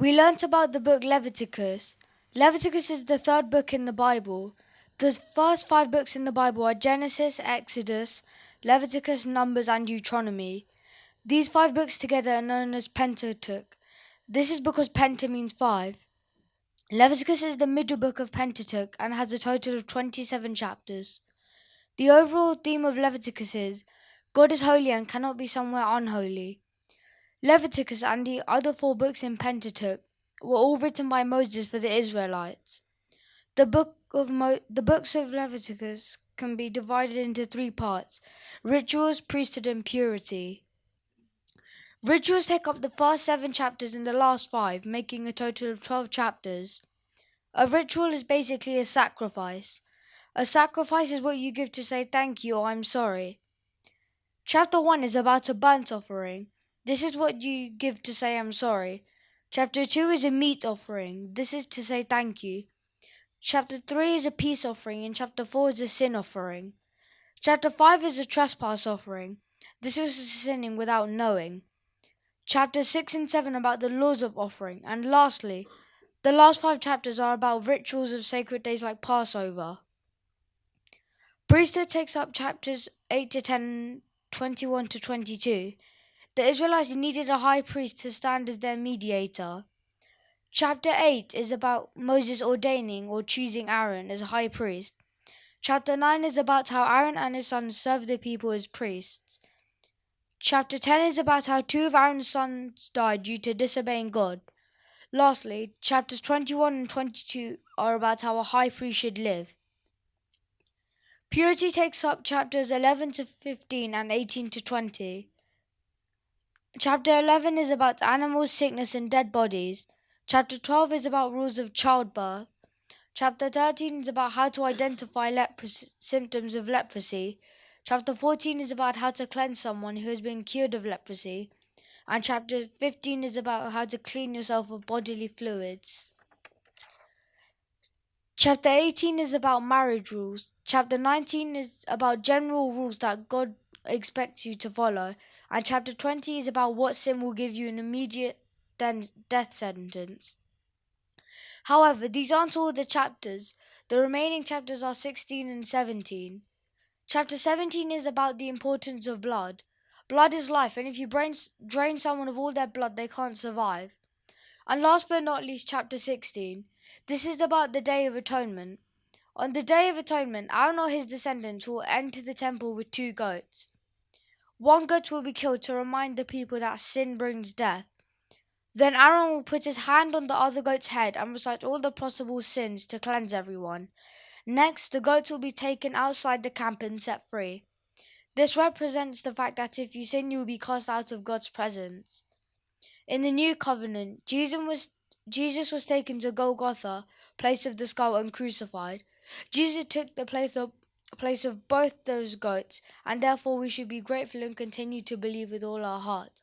We learnt about the book Leviticus. Leviticus is the third book in the Bible. The first 5 books in the Bible are Genesis, Exodus, Leviticus, Numbers, and Deuteronomy. These 5 books together are known as Pentateuch. This is because penta means 5. Leviticus is the middle book of Pentateuch and has a total of 27 chapters. The overall theme of Leviticus is God is holy and cannot be somewhere unholy. Leviticus and the other 4 books in Pentateuch were all written by Moses for the Israelites. The books of Leviticus can be divided into 3 parts: rituals, priesthood, and purity. Rituals take up the first 7 chapters and the last 5, making a total of 12 chapters. A ritual is basically a sacrifice. A sacrifice is what you give to say thank you or I'm sorry. Chapter 1 is about a burnt offering. This is what you give to say I'm sorry. Chapter 2 is a meat offering. This is to say thank you. Chapter 3 is a peace offering and chapter 4 is a sin offering. Chapter 5 is a trespass offering. This is sinning without knowing. Chapters 6 and 7 about the laws of offering. And lastly, the last 5 chapters are about rituals of sacred days like Passover. Priesthood takes up chapters 8 to 10, 21 to 22. The Israelites needed a high priest to stand as their mediator. Chapter 8 is about Moses ordaining or choosing Aaron as high priest. Chapter 9 is about how Aaron and his sons serve the people as priests. Chapter 10 is about how 2 of Aaron's sons died due to disobeying God. Lastly, chapters 21 and 22 are about how a high priest should live. Purity takes up chapters 11 to 15 and 18 to 20. Chapter 11 is about animals, sickness, and dead bodies. Chapter 12 is about rules of childbirth. Chapter 13 is about how to identify symptoms of leprosy. Chapter 14 is about how to cleanse someone who has been cured of leprosy. And chapter 15 is about how to clean yourself of bodily fluids. Chapter 18 is about marriage rules. Chapter 19 is about general rules that God expects you to follow. And chapter 20 is about what sin will give you an immediate death sentence. However, these aren't all the chapters. The remaining chapters are 16 and 17. Chapter 17 is about the importance of blood. Blood is life, and if you drain someone of all their blood, they can't survive. And last but not least, chapter 16. This is about the Day of Atonement. On the Day of Atonement, Aaron or his descendants will enter the temple with 2 goats. 1 goat will be killed to remind the people that sin brings death. Then Aaron will put his hand on the other goat's head and recite all the possible sins to cleanse everyone. Next, the goats will be taken outside the camp and set free. This represents the fact that if you sin, you will be cast out of God's presence. In the New Covenant, Jesus was taken to Golgotha, place of the skull, and crucified. Jesus took the place of both those goats, and therefore we should be grateful and continue to believe with all our heart.